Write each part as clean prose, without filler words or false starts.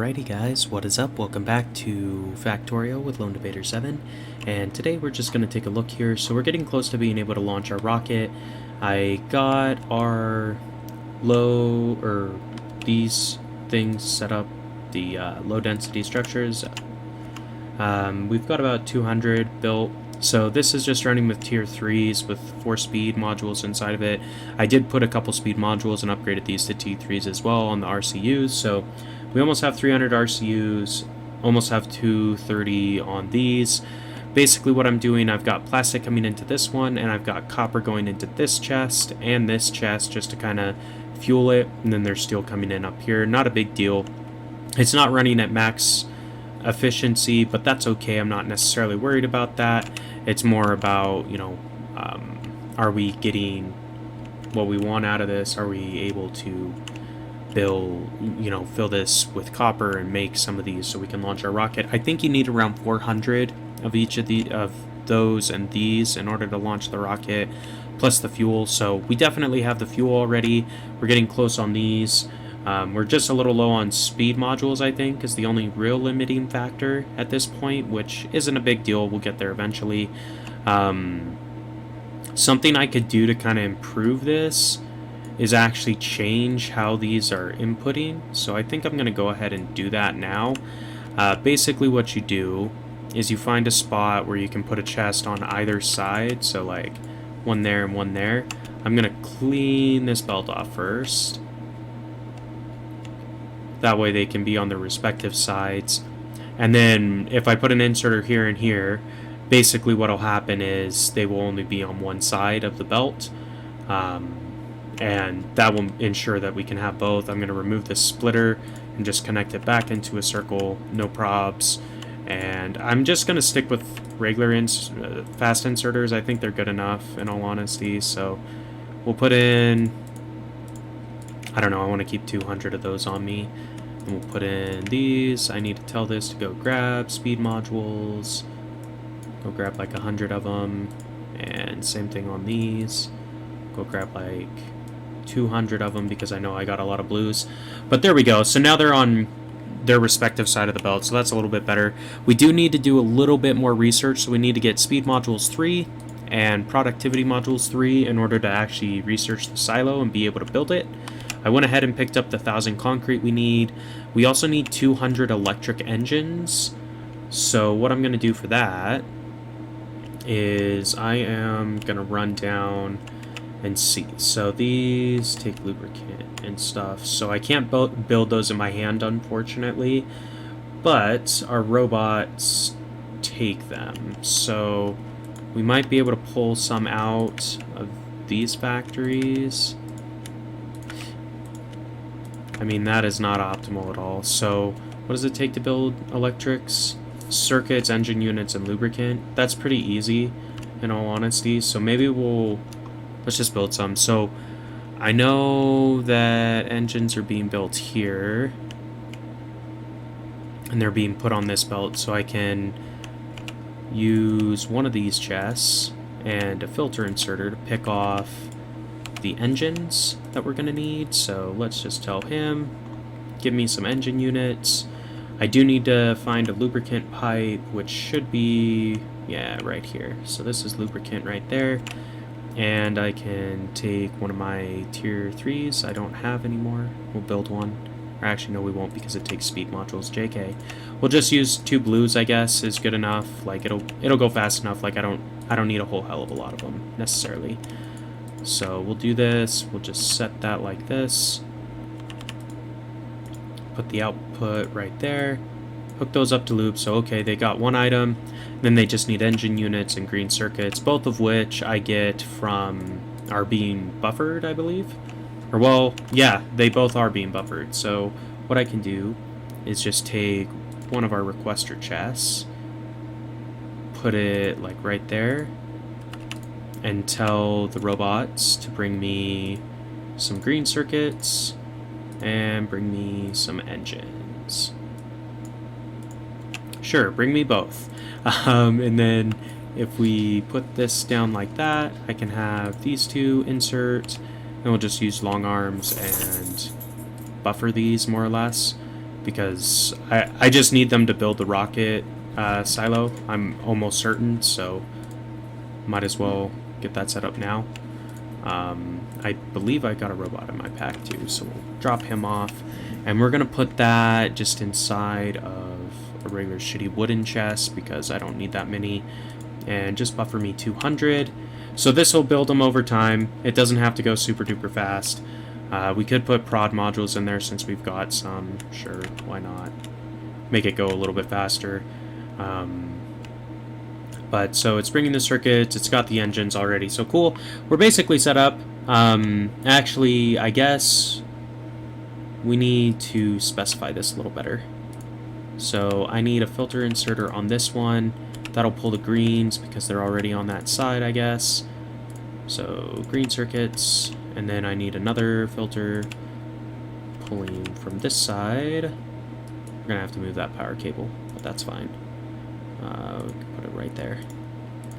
Alrighty guys, what is up? Welcome back to Factorio with LD7, and today we're just going to take a look here. So we're getting close to being able to launch our rocket. I got our these things set up, the low density structures. We've got about 200 built. So this is just running with tier 3s with 4 speed modules inside of it. I did put a couple speed modules and upgraded these to T3s as well on the RCUs, so we almost have 300 RCUs, almost have 230 on these. Basically what I'm doing, I've got plastic coming into this one, and I've got copper going into this chest and this chest just to kind of fuel it, and then there's steel coming in up here. Not a big deal. It's not running at max efficiency, but that's okay. I'm not necessarily worried about that. It's more about, are we getting what we want out of this? Are we able to fill this with copper and make some of these so we can launch our rocket? I think you need around 400 of each of those and these in order to launch the rocket, plus the fuel. So we definitely have the fuel already. We're getting close on these. We're just a little low on speed modules, I think, is the only real limiting factor at this point, which isn't a big deal. We'll get there eventually. Something I could do to kind of improve this is actually change how these are inputting. So I think I'm going to go ahead and do that now. Basically what you do is you find a spot where you can put a chest on either side. So like one there and one there. I'm going to clean this belt off first. That way they can be on their respective sides. And then if I put an inserter here and here, basically what will happen is they will only be on one side of the belt. And that will ensure that we can have both. I'm going to remove this splitter and just connect it back into a circle, no probs. And I'm just going to stick with regular fast inserters. I think they're good enough, in all honesty. So we'll put in, I don't know, I want to keep 200 of those on me. And we'll put in these. I need to tell this to go grab speed modules. Go grab like 100 of them. And same thing on these. Go grab like 200 of them because I know I got a lot of blues. But there we go. So now they're on their respective side of the belt, so that's a little bit better. We do need to do a little bit more research, so we need to get speed modules 3 and productivity modules 3 in order to actually research the silo and be able to build it. I went ahead and picked up the 1,000 concrete we need. We also need 200 electric engines. So what I'm going to do for that is I am going to run down and see. So these take lubricant and stuff. So I can't build those in my hand, unfortunately. But our robots take them. So we might be able to pull some out of these factories. I mean, that is not optimal at all. So what does it take to build electrics? Circuits, engine units, and lubricant. That's pretty easy, in all honesty. So maybe let's just build some. So I know that engines are being built here. And they're being put on this belt. So I can use one of these chests and a filter inserter to pick off the engines that we're going to need. So let's just tell him, give me some engine units. I do need to find a lubricant pipe, which should be, yeah, right here. So this is lubricant right there. And I can take one of my tier 3s I don't have anymore. We'll build one. Or actually, no, we won't because it takes speed modules. JK. We'll just use 2 blues, I guess, is good enough. Like it'll go fast enough. Like I don't need a whole hell of a lot of them necessarily. So we'll do this. We'll just set that like this. Put the output right there. Hook those up to loop. So okay, they got one item. Then they just need engine units and green circuits, both of which I get from are being buffered, I believe. Or well, yeah, they both are being buffered. So what I can do is just take one of our requester chests, put it like right there, and tell the robots to bring me some green circuits and bring me some engines. Sure, bring me both. And then if we put this down like that, I can have these 2 insert, and we'll just use long arms and buffer these more or less. because I just need them to build the rocket silo. I'm almost certain, so might as well get that set up now. I believe I got a robot in my pack too, so we'll drop him off. And we're going to put that just inside of a regular shitty wooden chest because I don't need that many. And just buffer me 200. So this will build them over time. It doesn't have to go super duper fast. We could put prod modules in there since we've got some. Sure, why not? Make it go a little bit faster. But so it's bringing the circuits, it's got the engines already, so cool. We're basically set up. Actually, I guess we need to specify this a little better. So I need a filter inserter on this one. That'll pull the greens because they're already on that side, I guess. So green circuits, and then I need another filter pulling from this side. We're gonna have to move that power cable, but that's fine. We can put it right there.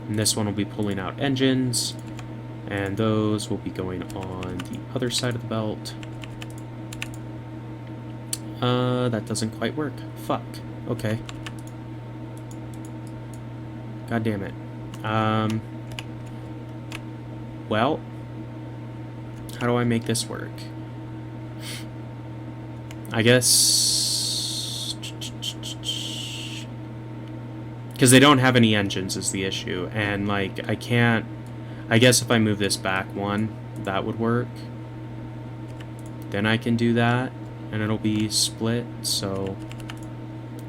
And this one will be pulling out engines, and those will be going on the other side of the belt. That doesn't quite work. Fuck. Okay. God damn it. Well, how do I make this work? I guess... because they don't have any engines is the issue, and, like, I can't... I guess if I move this back one, that would work. Then I can do that, and it'll be split, so...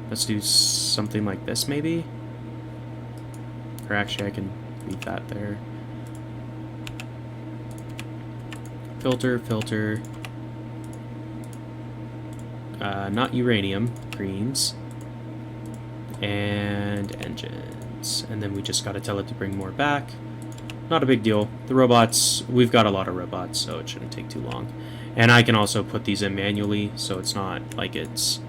let's do something like this, maybe? Or actually, I can leave that there. Filter, filter. Not uranium, greens. And engines. And then we just gotta tell it to bring more back. Not a big deal. The robots, we've got a lot of robots, so it shouldn't take too long. And I can also put these in manually, so it's not like it's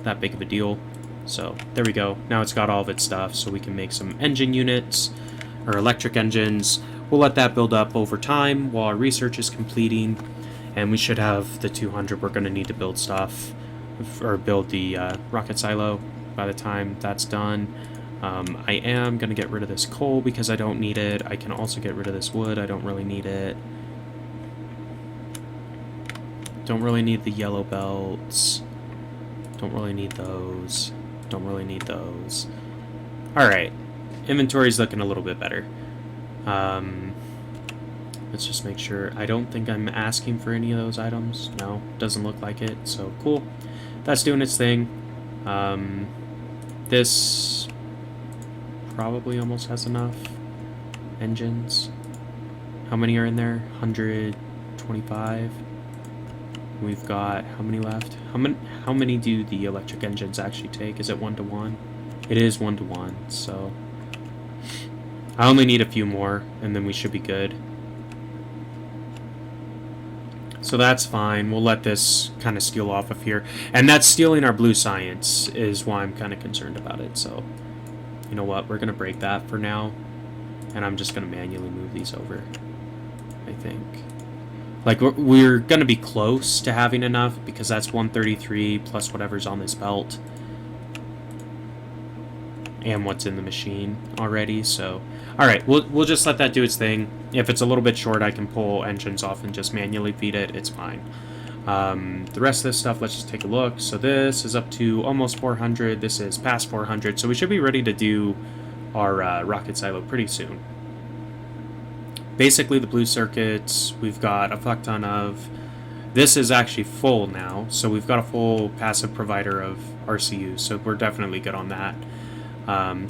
that big of a deal. So there we go. Now it's got all of its stuff, so we can make some engine units, or electric engines. We'll let that build up over time while our research is completing, and we should have the 200 we're going to need to build stuff, or build the rocket silo by the time that's done. I am going to get rid of this coal because I don't need it. I can also get rid of this wood. I don't really need it. Don't really need the yellow belts. Don't really need those. Don't really need those. Alright. Inventory's looking a little bit better. Let's just make sure. I don't think I'm asking for any of those items. No, doesn't look like it. So, cool. That's doing its thing. This probably almost has enough engines. How many are in there? 125. We've got how many left? How many do the electric engines actually take? Is it 1-to-1? It is 1-to-1, so I only need a few more and then we should be good. So that's fine. We'll let this kind of steal off of here. And that's stealing our blue science is why I'm kind of concerned about it. So, you know what? We're going to break that for now. And I'm just going to manually move these over, I think. Like, we're going to be close to having enough because that's 133 plus whatever's on this belt. And what's in the machine already, so... Alright, we'll just let that do its thing. If it's a little bit short, I can pull engines off and just manually feed it. It's fine. The rest of this stuff, let's just take a look. So this is up to almost 400. This is past 400. So we should be ready to do our rocket silo pretty soon. Basically, the blue circuits, we've got a fuck ton of. This is actually full now, so we've got a full passive provider of RCUs, so we're definitely good on that.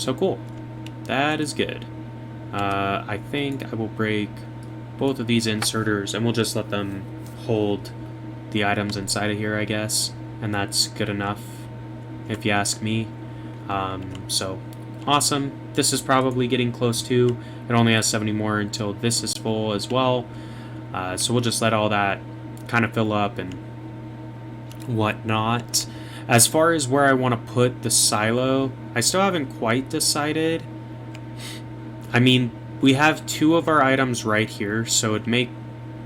So cool. That is good. I think I will break both of these inserters, and we'll just let them hold the items inside of here, I guess. And that's good enough, if you ask me. So, awesome. This is probably getting close to. It only has 70 more until this is full as well. So we'll just let all that kind of fill up and whatnot. As far as where I want to put the silo, I still haven't quite decided. I mean, we have two of our items right here, so it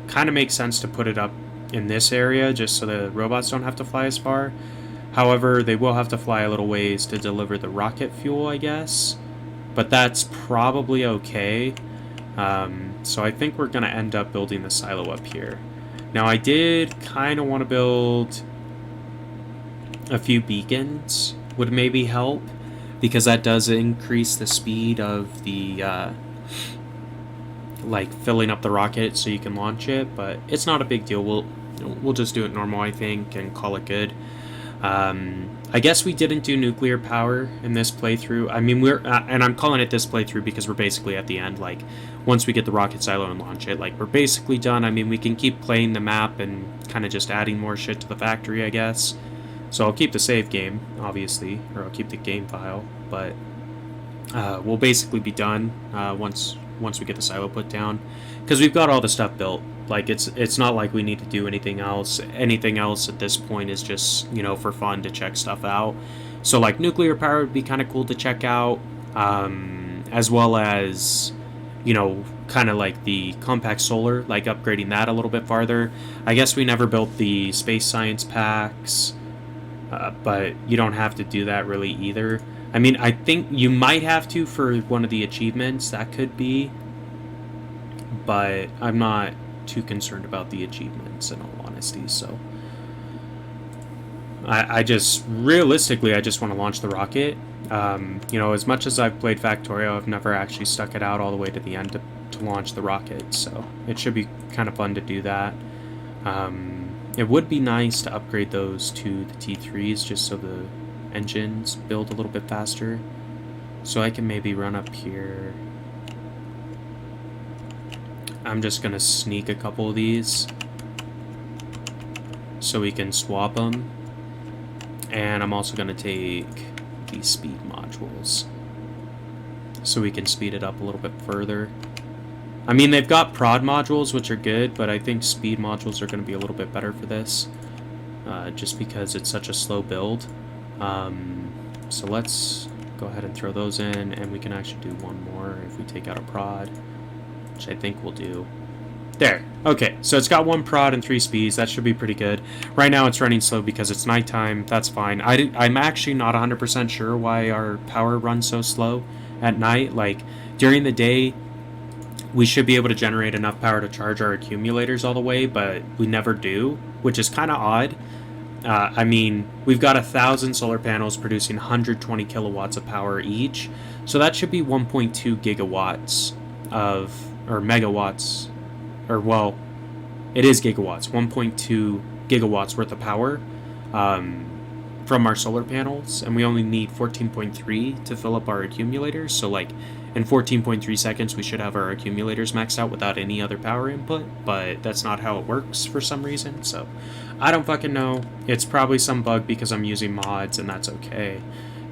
kind of makes sense to put it up in this area just so the robots don't have to fly as far. However, they will have to fly a little ways to deliver the rocket fuel, I guess. But that's probably okay. So I think we're going to end up building the silo up here. Now, I did kind of want to build a few beacons. Would maybe help, because that does increase the speed of the like filling up the rocket so you can launch it, but it's not a big deal. We'll just do it normal, I think, and call it good. I guess we didn't do nuclear power in this playthrough. I mean, and I'm calling it this playthrough because we're basically at the end. Like, once we get the rocket silo and launch it, like, we're basically done. I mean, we can keep playing the map and kind of just adding more shit to the factory, I guess. So I'll keep the save game, obviously, or I'll keep the game file, but we'll basically be done once we get the silo put down, because we've got all the stuff built. Like, it's not like we need to do anything else. Anything else at this point is just, you know, for fun to check stuff out. So, like, nuclear power would be kind of cool to check out, as well as, you know, kind of like the compact solar, like upgrading that a little bit farther. I guess we never built the space science packs, but you don't have to do that really either. I mean, I think you might have to for one of the achievements. That could be, but I'm not too concerned about the achievements, in all honesty. So I just realistically, I just want to launch the rocket. You know, as much as I've played Factorio, I've never actually stuck it out all the way to the end to launch the rocket, so it should be kind of fun to do that. It would be nice to upgrade those to the T3s just so the engines build a little bit faster. So I can maybe run up here. I'm just going to sneak a couple of these so we can swap them. And I'm also going to take these speed modules so we can speed it up a little bit further. I mean, they've got prod modules, which are good, but I think speed modules are going to be a little bit better for this, just because it's such a slow build. So let's go ahead and throw those in, and we can actually do one more if we take out a prod, which I think we'll do. There. Okay, so it's got 1 prod and 3 speeds. That should be pretty good. Right now it's running slow because it's nighttime. That's fine. I'm actually not 100% sure why our power runs so slow at night. Like, during the day, we should be able to generate enough power to charge our accumulators all the way, but we never do, which is kind of odd. I mean, we've got 1,000 solar panels producing 120 kilowatts of power each, so that should be 1.2 gigawatts or megawatts, or, well, it is gigawatts, 1.2 gigawatts worth of power from our solar panels, and we only need 14.3 to fill up our accumulators, so, like, in 14.3 seconds, we should have our accumulators maxed out without any other power input, but that's not how it works for some reason, so I don't fucking know. It's probably some bug because I'm using mods, and that's okay.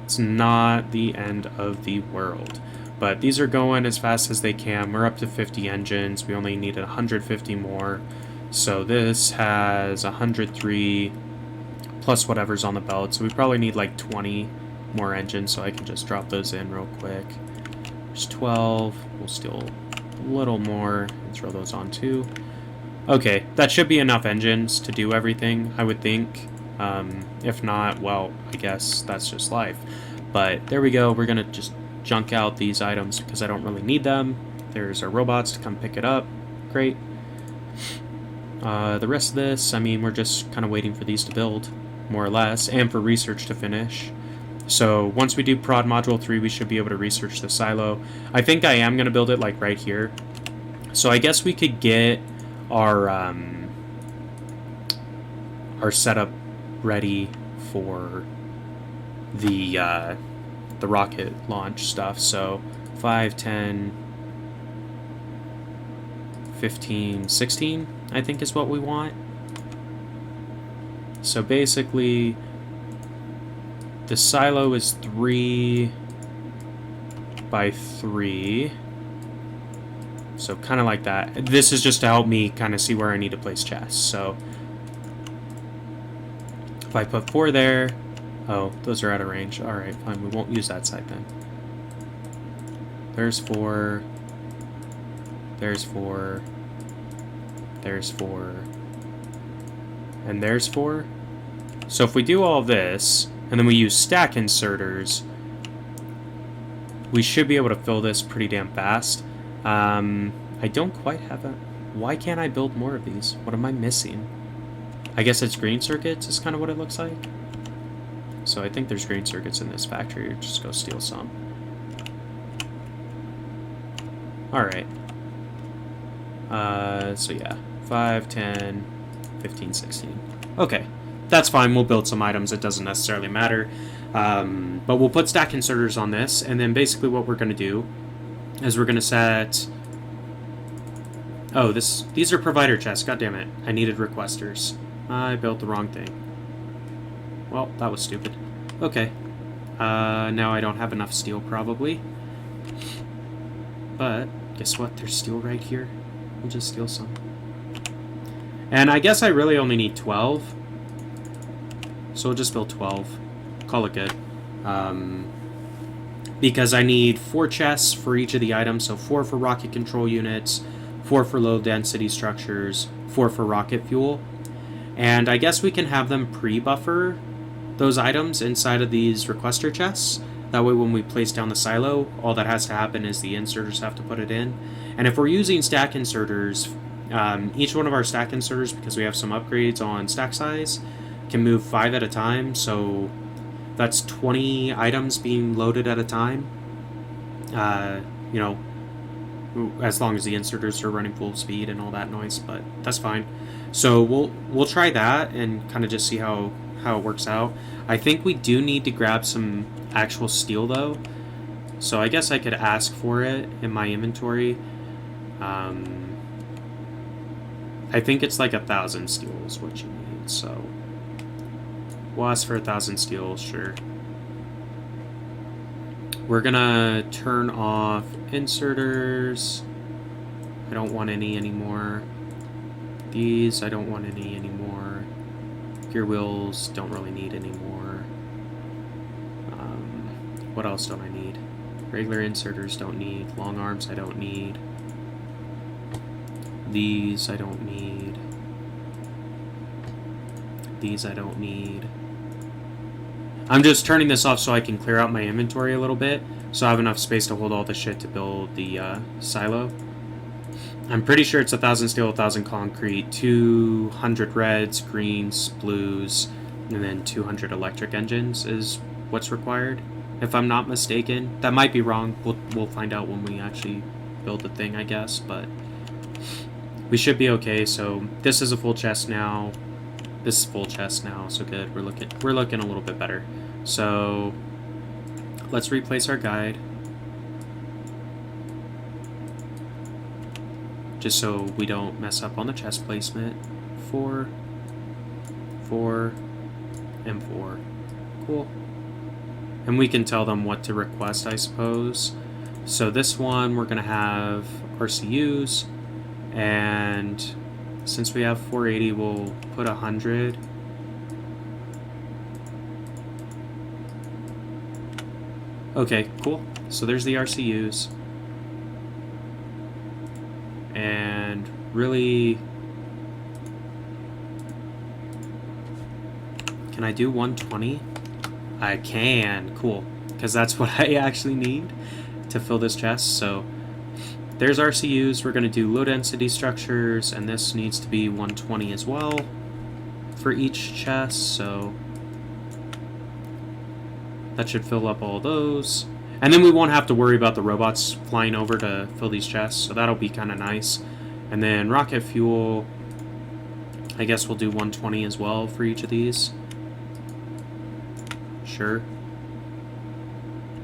It's not the end of the world. But these are going as fast as they can. We're up to 50 engines. We only need 150 more. So this has 103 plus whatever's on the belt, so we probably need like 20 more engines, so I can just drop those in real quick. There's 12. We'll steal a little more and throw those on too. Okay, that should be enough engines to do everything, I would think. If not, well, I guess that's just life. But there we go. We're going to just junk out these items because I don't really need them. There's our robots to come pick it up. Great. The rest of this, I mean, we're just kind of waiting for these to build, more or less, and for research to finish. So once we do prod module 3, we should be able to research the silo. I think I am going to build it like right here. So I guess we could get our setup ready for the rocket launch stuff. So 5, 10, 15, 16, I think is what we want. So basically, the silo is 3 by 3. So kind of like that. This is just to help me kind of see where I need to place chests. So if I put 4 there, oh, those are out of range. All right, fine. We won't use that side then. There's 4. There's 4. There's 4. And there's 4. So if we do all this, and then we use stack inserters, we should be able to fill this pretty damn fast. I don't quite have a... Why can't I build more of these? What am I missing? I guess it's green circuits is kind of what it looks like. So I think there's green circuits in this factory. Just go steal some. Alright. So yeah. 5, 10, 15, 16. Okay. That's fine. We'll build some items. It doesn't necessarily matter. But we'll put stack inserters on this. And then basically what we're going to do is we're going to set... Oh, these are provider chests. God damn it. I needed requesters. I built the wrong thing. Well, that was stupid. Okay. Now I don't have enough steel, probably. But, guess what? There's steel right here. We'll just steal some. And I guess I really only need 12. So we'll just build 12. Call it good. Because I need 4 chests for each of the items. So 4 for rocket control units, 4 for low density structures, 4 for rocket fuel. And I guess we can have them pre-buffer those items inside of these requester chests. That way when we place down the silo, all that has to happen is the inserters have to put it in. And if we're using stack inserters, each one of our stack inserters, because we have some upgrades on stack size, can move 5 at a time. So that's 20 items being loaded at a time. You know, as long as the inserters are running full speed and all that noise, but that's fine. So we'll try that and kind of just see how it works out. I think we do need to grab some actual steel though, so I guess I could ask for it in my inventory. I think it's like 1,000 steel is what you need, so we'll ask for 1,000 steel, sure. We're gonna turn off inserters. I don't want any anymore. These, I don't want any anymore. Gear wheels, don't really need anymore. What else don't I need? Regular inserters don't need. Long arms I don't need. These I don't need. These I don't need. I'm just turning this off so I can clear out my inventory a little bit, so I have enough space to hold all the shit to build the silo. I'm pretty sure it's 1,000 steel, 1,000 concrete, 200 reds, greens, blues, and then 200 electric engines is what's required, if I'm not mistaken. That might be wrong. We'll find out when we actually build the thing, I guess, but we should be okay. So this is a full chest now. This is full chest now, so good. We're looking a little bit better. So let's replace our guide. Just so we don't mess up on the chest placement. 4, 4, and 4. Cool. And we can tell them what to request, I suppose. So this one, we're going to have RCUs. And since we have 480, we'll put 100. Okay, cool. So there's the RCUs. And really, can I do 120? I can. Cool. Because that's what I actually need to fill this chest. So there's RCUs. We're going to do low density structures, and this needs to be 120 as well for each chest. So that should fill up all those. And then we won't have to worry about the robots flying over to fill these chests, so that'll be kind of nice. And then rocket fuel, I guess we'll do 120 as well for each of these. Sure.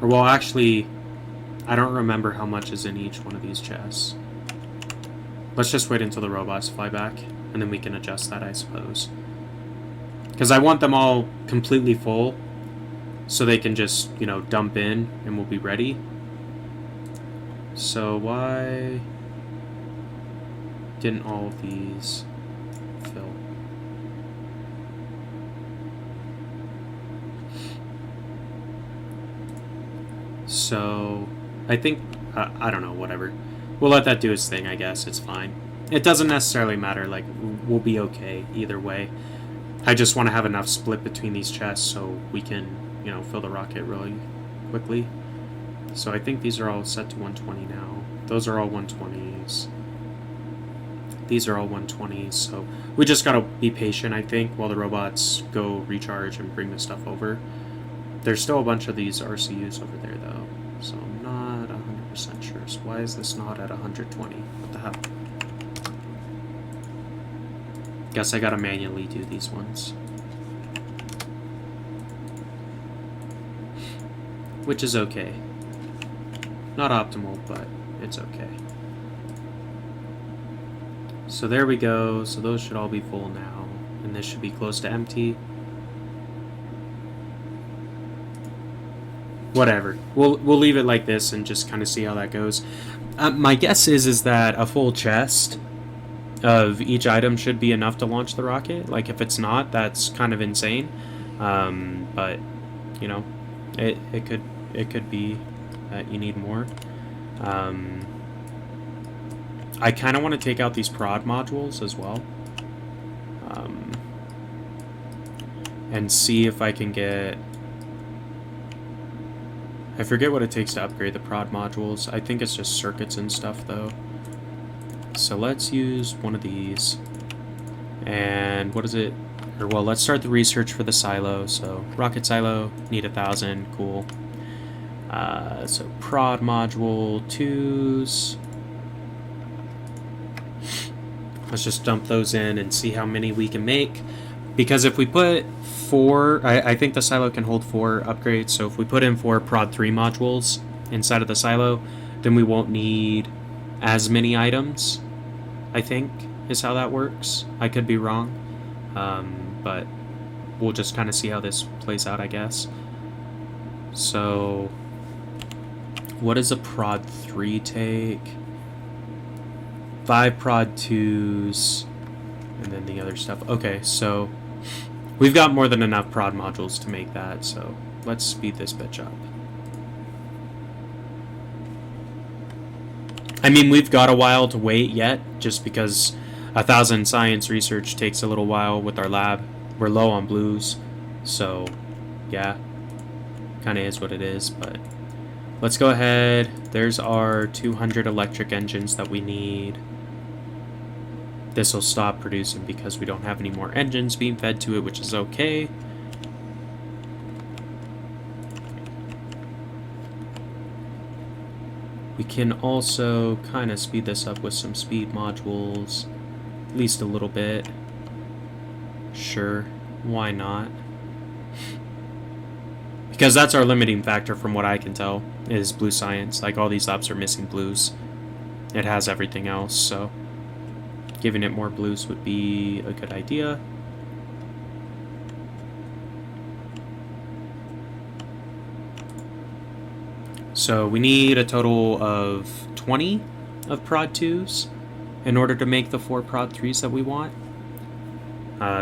Or well, actually, I don't remember how much is in each one of these chests. Let's just wait until the robots fly back, and then we can adjust that, I suppose. Because I want them all completely full, so they can just, you know, dump in and we'll be ready. So why didn't all of these fill? So I think, I don't know, whatever. We'll let that do its thing, I guess. It's fine. It doesn't necessarily matter. Like, we'll be okay either way. I just want to have enough split between these chests so we can, you know, fill the rocket really quickly. So I think these are all set to 120 now. Those are all 120s. These are all 120s, so we just gotta be patient, I think, while the robots go recharge and bring the stuff over. There's still a bunch of these RCUs over there, though, so I'm not 100% sure. So why is this not at 120? What the hell? Guess I gotta manually do these ones. Which is okay. Not optimal, but it's okay. So there we go. So those should all be full now. And this should be close to empty. Whatever. We'll leave it like this and just kind of see how that goes. My guess is that a full chest of each item should be enough to launch the rocket. Like, if it's not, that's kind of insane. But, you know, it could be that you need more. I kind of want to take out these prod modules as well. And see if I can get... I forget what it takes to upgrade the prod modules. I think it's just circuits and stuff, though. So let's use one of these. And what is it? Or, well, let's start the research for the silo. So rocket silo, need 1,000, cool. So prod module 2s. Let's just dump those in and see how many we can make. Because if we put 4, I think the silo can hold 4 upgrades. So if we put in 4 prod 3 modules inside of the silo, then we won't need as many items, I think, is how that works. I could be wrong. But we'll just kind of see how this plays out, I guess. So what does a prod 3 take? 5 prod 2s, and then the other stuff. Okay, so we've got more than enough prod modules to make that, so let's speed this bitch up. I mean, we've got a while to wait yet, just because 1,000 science research takes a little while with our lab. We're low on blues, so yeah, kind of is what it is, but let's go ahead. There's our 200 electric engines that we need. This will stop producing because we don't have any more engines being fed to it, which is okay. We can also kind of speed this up with some speed modules, at least a little bit. Sure, why not? Because that's our limiting factor from what I can tell, is blue science. Like, all these labs are missing blues. It has everything else, so giving it more blues would be a good idea. So we need a total of 20 of prod 2s in order to make the 4 prod 3s that we want.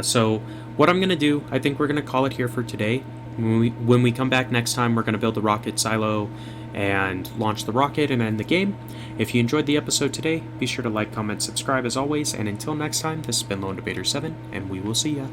So what I'm going to do, I think we're going to call it here for today. When we come back next time, we're going to build the rocket silo and launch the rocket and end the game. If you enjoyed the episode today, be sure to like, comment, subscribe as always, and until next time, this has been Lone Debater 7, and we will see ya.